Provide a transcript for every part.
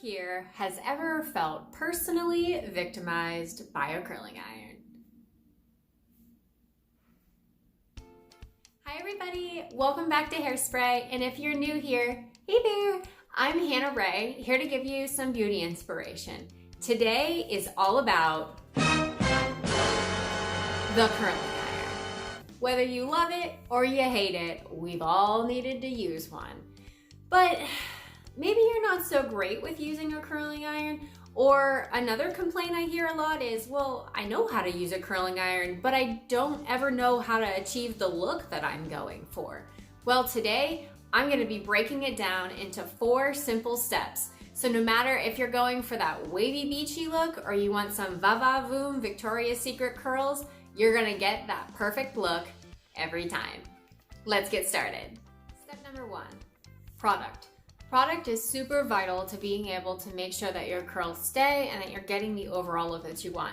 here has ever felt personally victimized by a curling iron? Hi everybody, welcome back to Hairspray, and if you're new here, hey there, I'm Hannah Ray, here to give you some beauty inspiration. Today is all about the curling iron. Whether you love it or you hate it, we've all needed to use one. But maybe you're not so great with using a curling iron, or another complaint I hear a lot is, well, I know how to use a curling iron, but I don't ever know how to achieve the look that I'm going for. Well, today I'm going to be breaking it down into 4 simple steps. So no matter if you're going for that wavy beachy look or you want some va-va-voom Victoria's Secret curls, you're going to get that perfect look every time. Let's get started. Step number 1, product. Product is super vital to being able to make sure that your curls stay and that you're getting the overall look that you want.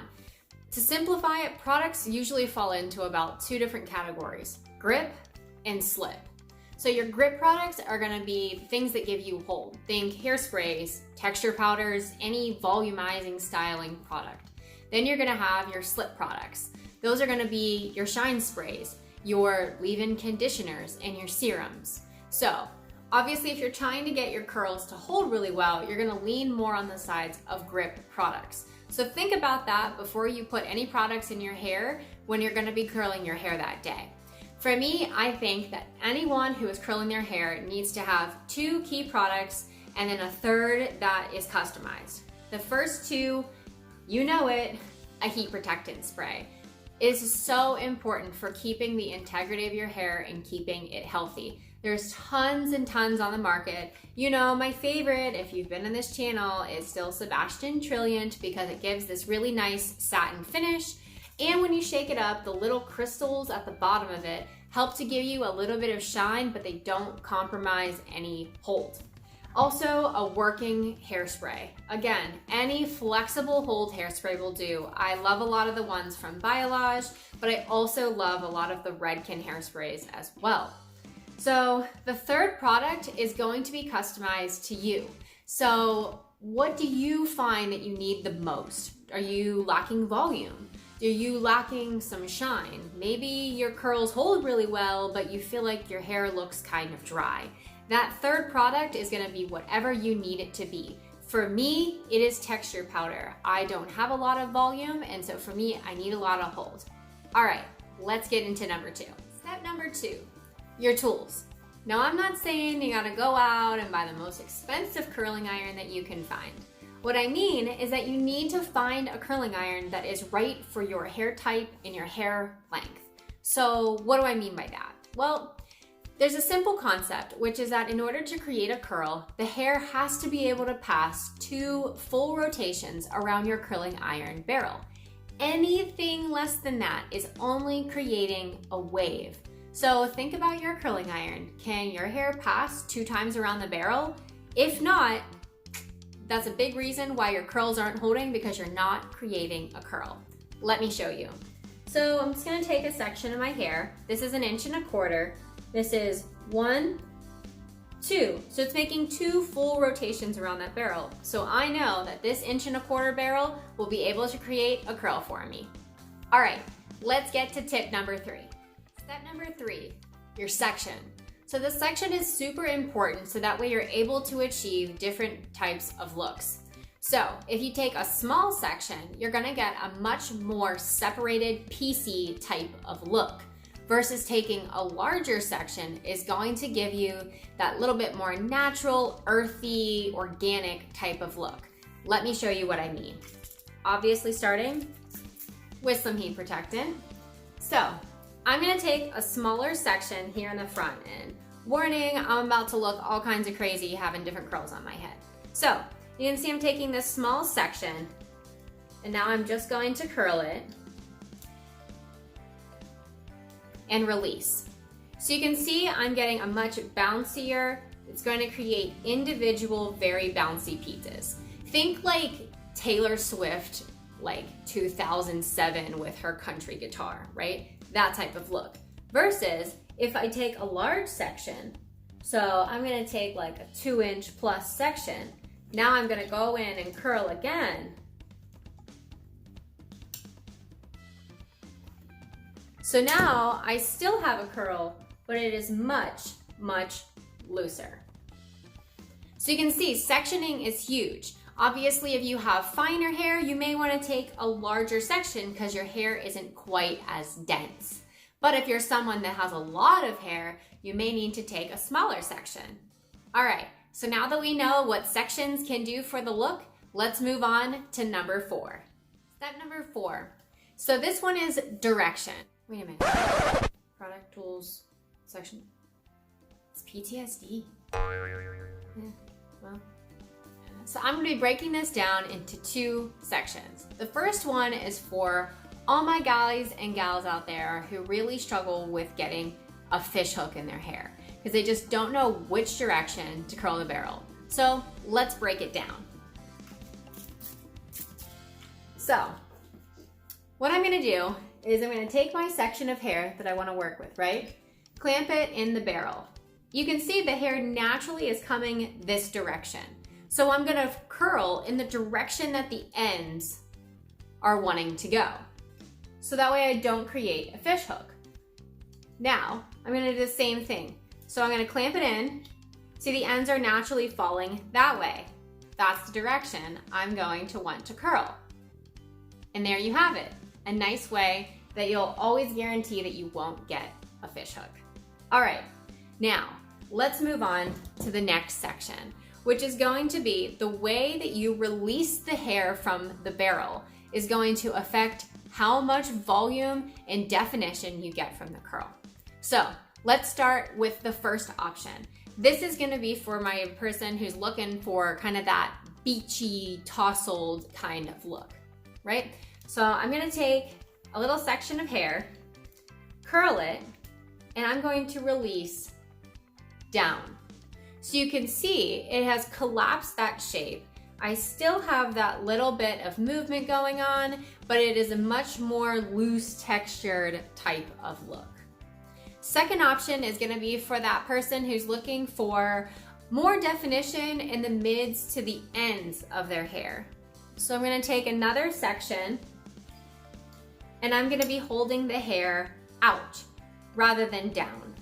To simplify it, products usually fall into about 2 different categories: grip and slip. So your grip products are going to be things that give you hold. Think hairsprays, texture powders, any volumizing styling product. Then you're going to have your slip products. Those are going to be your shine sprays, your leave-in conditioners, and your serums. So obviously, if you're trying to get your curls to hold really well, you're gonna lean more on the sides of grip products. So think about that before you put any products in your hair when you're gonna be curling your hair that day. For me, I think that anyone who is curling their hair needs to have 2 key products and then a third that is customized. The first 2, you know it, a heat protectant spray. It is so important for keeping the integrity of your hair and keeping it healthy. There's tons and tons on the market. You know, my favorite, if you've been on this channel, is still Sebastian Trilliant because it gives this really nice satin finish. And when you shake it up, the little crystals at the bottom of it help to give you a little bit of shine, but they don't compromise any hold. Also, a working hairspray. Again, any flexible hold hairspray will do. I love a lot of the ones from Biolage, but I also love a lot of the Redken hairsprays as well. So the third product is going to be customized to you. So what do you find that you need the most? Are you lacking volume? Are you lacking some shine? Maybe your curls hold really well, but you feel like your hair looks kind of dry. That third product is gonna be whatever you need it to be. For me, it is texture powder. I don't have a lot of volume, and so for me, I need a lot of hold. All right, let's get into number 2. Step number 2. Your tools. Now, I'm not saying you gotta go out and buy the most expensive curling iron that you can find. What I mean is that you need to find a curling iron that is right for your hair type and your hair length. So what do I mean by that? Well, there's a simple concept, which is that in order to create a curl, the hair has to be able to pass 2 full rotations around your curling iron barrel. Anything less than that is only creating a wave. So think about your curling iron. Can your hair pass 2 times around the barrel? If not, that's a big reason why your curls aren't holding, because you're not creating a curl. Let me show you. So I'm just gonna take a section of my hair. This is 1.25 inches. This is 1, 2. So it's making 2 full rotations around that barrel. So I know that this 1.25 inch barrel will be able to create a curl for me. All right, let's get to tip number 3. Step number 3, your section. So the section is super important so that way you're able to achieve different types of looks. So if you take a small section, you're gonna get a much more separated, piecey type of look, versus taking a larger section is going to give you that little bit more natural, earthy, organic type of look. Let me show you what I mean. Obviously starting with some heat protectant. So I'm gonna take a smaller section here in the front, and warning, I'm about to look all kinds of crazy having different curls on my head. So you can see I'm taking this small section, and now I'm just going to curl it and release. So you can see I'm getting a much bouncier, it's going to create individual, very bouncy pieces. Think like Taylor Swift, like 2007 with her country guitar, right? That type of look. Versus if I take a large section, so I'm gonna take like a 2-inch plus section, Now I'm gonna go in and curl again. So now I still have a curl, but it is much, much looser. So you can see sectioning is huge. Obviously, if you have finer hair, you may want to take a larger section because your hair isn't quite as dense. But if you're someone that has a lot of hair, you may need to take a smaller section. All right, so now that we know what sections can do for the look, let's move on to number 4. Step number 4. So this one is direction. Wait a minute. Product tools section. It's PTSD. Yeah, well. So I'm gonna be breaking this down into 2 sections. The first one is for all my guys and gals out there who really struggle with getting a fish hook in their hair because they just don't know which direction to curl the barrel. So let's break it down. So what I'm gonna do is I'm gonna take my section of hair that I wanna work with, right? Clamp it in the barrel. You can see the hair naturally is coming this direction. So I'm gonna curl in the direction that the ends are wanting to go. So that way I don't create a fish hook. Now, I'm gonna do the same thing. So I'm gonna clamp it in. See, the ends are naturally falling that way. That's the direction I'm going to want to curl. And there you have it. A nice way that you'll always guarantee that you won't get a fish hook. All right, now let's move on to the next section, which is going to be the way that you release the hair from the barrel is going to affect how much volume and definition you get from the curl. So let's start with the first option. This is gonna be for my person who's looking for kind of that beachy, tousled kind of look, right? So I'm gonna take a little section of hair, curl it, and I'm going to release down. So you can see it has collapsed that shape. I still have that little bit of movement going on, but it is a much more loose textured type of look. Second option is gonna be for that person who's looking for more definition in the mids to the ends of their hair. So I'm gonna take another section and I'm gonna be holding the hair out rather than down.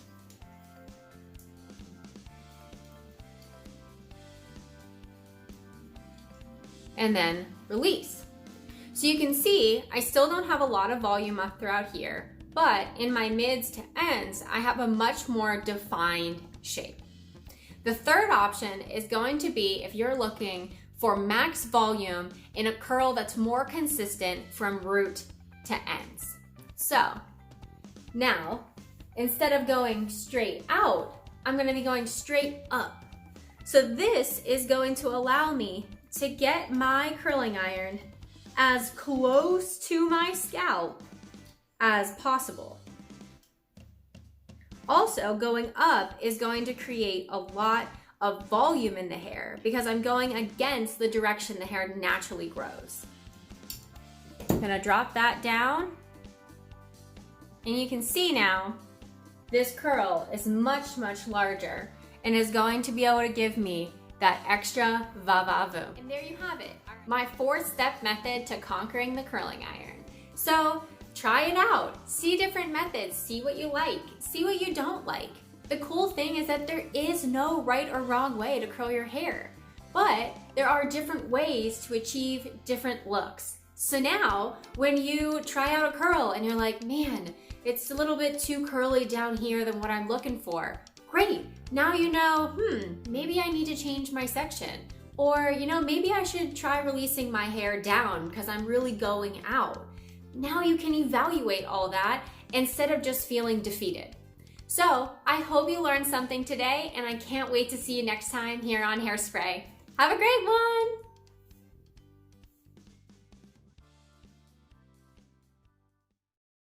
And then release. So you can see I still don't have a lot of volume up throughout here, but in my mids to ends, I have a much more defined shape. The third option is going to be if you're looking for max volume in a curl that's more consistent from root to ends. So now, instead of going straight out, I'm gonna be going straight up. So this is going to allow me to get my curling iron as close to my scalp as possible. Also, going up is going to create a lot of volume in the hair because I'm going against the direction the hair naturally grows. I'm gonna drop that down, and you can see now this curl is much, much larger and is going to be able to give me that extra va-va-voom. And there you have it, my 4-step method to conquering the curling iron. So try it out, see different methods, see what you like, see what you don't like. The cool thing is that there is no right or wrong way to curl your hair, but there are different ways to achieve different looks. So now, when you try out a curl and you're like, man, it's a little bit too curly down here than what I'm looking for, great. Now you know, maybe I need to change my section. Or, maybe I should try releasing my hair down because I'm really going out. Now you can evaluate all that instead of just feeling defeated. So I hope you learned something today, and I can't wait to see you next time here on Hairspray. Have a great one!